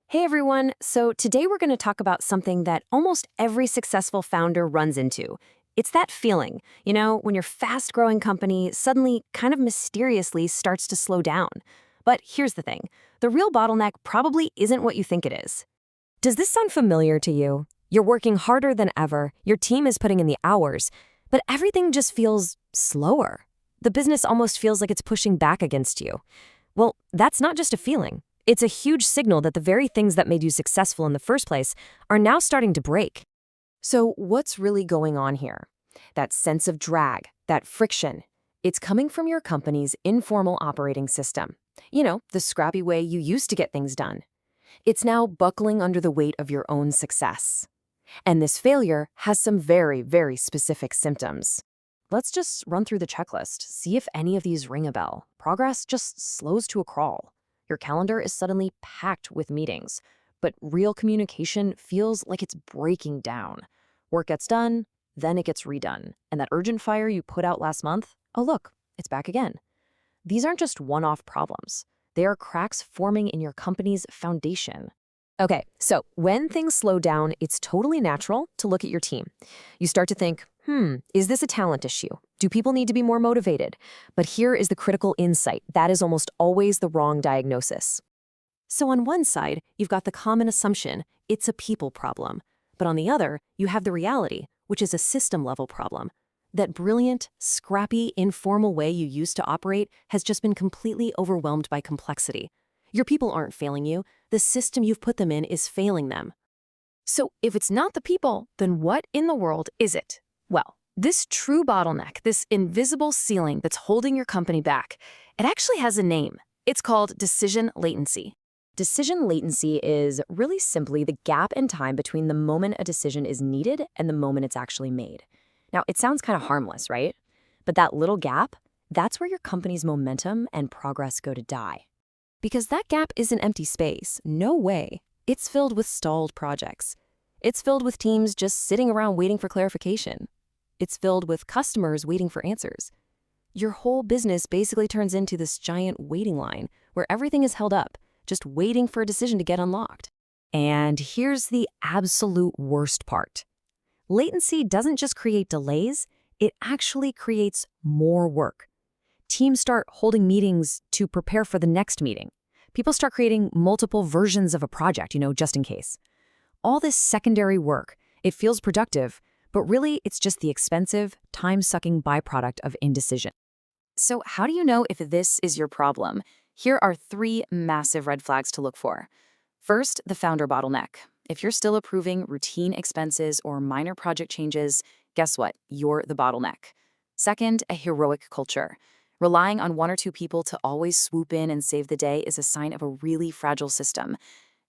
Hey everyone, so today we're going to talk about something that almost every successful founder runs into. It's that feeling, when your fast-growing company suddenly kind of mysteriously starts to slow down. But here's the thing, the real bottleneck probably isn't what you think it is. Does this sound familiar to you? You're working harder than ever, your team is putting in the hours, but everything just feels slower. The business almost feels like it's pushing back against you. Well, that's not just a feeling. It's a huge signal that the very things that made you successful in the first place are now starting to break. So what's really going on here? That sense of drag, that friction, it's coming from your company's informal operating system. The scrappy way you used to get things done. It's now buckling under the weight of your own success. And this failure has some very, very specific symptoms. Let's just run through the checklist, see if any of these ring a bell. Progress just slows to a crawl. Your calendar is suddenly packed with meetings, but real communication feels like it's breaking down. Work gets done, then it gets redone. And that urgent fire you put out last month, oh look, it's back again. These aren't just one-off problems. They are cracks forming in your company's foundation. Okay, so when things slow down, it's totally natural to look at your team. You start to think, is this a talent issue? Do people need to be more motivated? But here is the critical insight. That is almost always the wrong diagnosis. So on one side, you've got the common assumption, it's a people problem. But on the other, you have the reality, which is a system-level problem. That brilliant, scrappy, informal way you used to operate has just been completely overwhelmed by complexity. Your people aren't failing you. The system you've put them in is failing them. So if it's not the people, then what in the world is it? Well, this true bottleneck, this invisible ceiling that's holding your company back, it actually has a name. It's called decision latency. Decision latency is really simply the gap in time between the moment a decision is needed and the moment it's actually made. Now, it sounds kind of harmless, right? But that little gap, that's where your company's momentum and progress go to die. Because that gap isn't empty space, no way. It's filled with stalled projects. It's filled with teams just sitting around waiting for clarification. It's filled with customers waiting for answers. Your whole business basically turns into this giant waiting line where everything is held up, just waiting for a decision to get unlocked. And here's the absolute worst part. Latency doesn't just create delays, it actually creates more work. Teams start holding meetings to prepare for the next meeting. People start creating multiple versions of a project, just in case. All this secondary work, it feels productive, but really it's just the expensive, time-sucking byproduct of indecision. So how do you know if this is your problem? Here are 3 massive red flags to look for. First, the founder bottleneck. If you're still approving routine expenses or minor project changes, guess what? You're the bottleneck. Second, a heroic culture. Relying on 1 or 2 people to always swoop in and save the day is a sign of a really fragile system.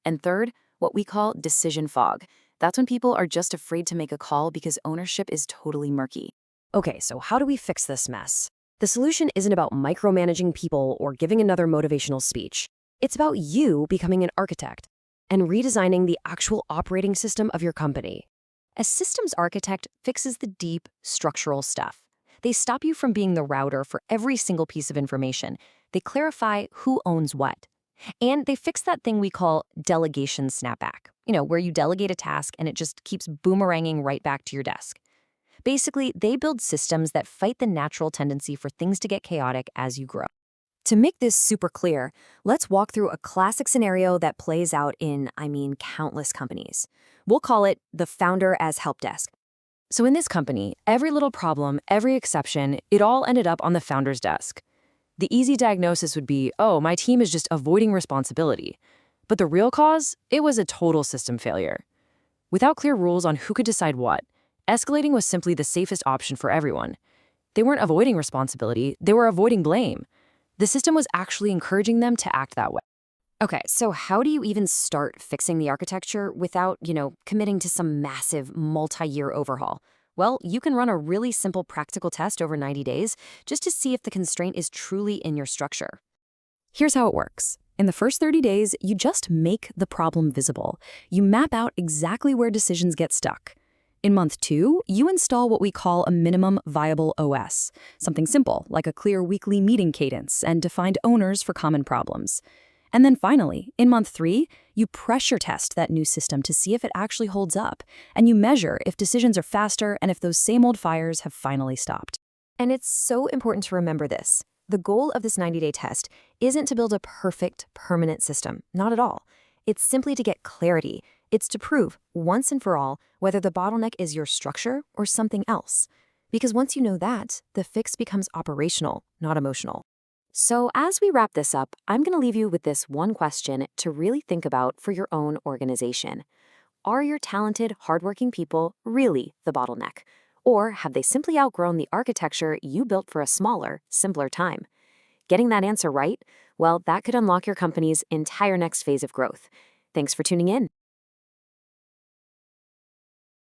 And third, what we call decision fog. That's when people are just afraid to make a call because ownership is totally murky. Okay, so how do we fix this mess? The solution isn't about micromanaging people or giving another motivational speech. It's about you becoming an architect and redesigning the actual operating system of your company. A systems architect fixes the deep, structural stuff. They stop you from being the router for every single piece of information. They clarify who owns what. And they fix that thing we call delegation snapback, where you delegate a task and it just keeps boomeranging right back to your desk. Basically, they build systems that fight the natural tendency for things to get chaotic as you grow. To make this super clear, let's walk through a classic scenario that plays out in, countless companies. We'll call it the founder as help desk. So in this company, every little problem, every exception, it all ended up on the founder's desk. The easy diagnosis would be, oh, my team is just avoiding responsibility. But the real cause? It was a total system failure. Without clear rules on who could decide what, escalating was simply the safest option for everyone. They weren't avoiding responsibility, they were avoiding blame. The system was actually encouraging them to act that way. Okay, so how do you even start fixing the architecture without, committing to some massive multi-year overhaul? Well, you can run a really simple practical test over 90 days just to see if the constraint is truly in your structure. Here's how it works. In the first 30 days, you just make the problem visible. You map out exactly where decisions get stuck. In month 2, you install what we call a minimum viable OS, something simple like a clear weekly meeting cadence and defined owners for common problems. And then finally, in month 3, you pressure test that new system to see if it actually holds up, and you measure if decisions are faster and if those same old fires have finally stopped. And it's so important to remember this. The goal of this 90-day test isn't to build a perfect, permanent system. Not at all. It's simply to get clarity. It's to prove, once and for all, whether the bottleneck is your structure or something else. Because once you know that, the fix becomes operational, not emotional. So as we wrap this up, I'm going to leave you with this one question to really think about for your own organization. Are your talented, hardworking people really the bottleneck? Or have they simply outgrown the architecture you built for a smaller, simpler time? Getting that answer right, well, that could unlock your company's entire next phase of growth. Thanks for tuning in.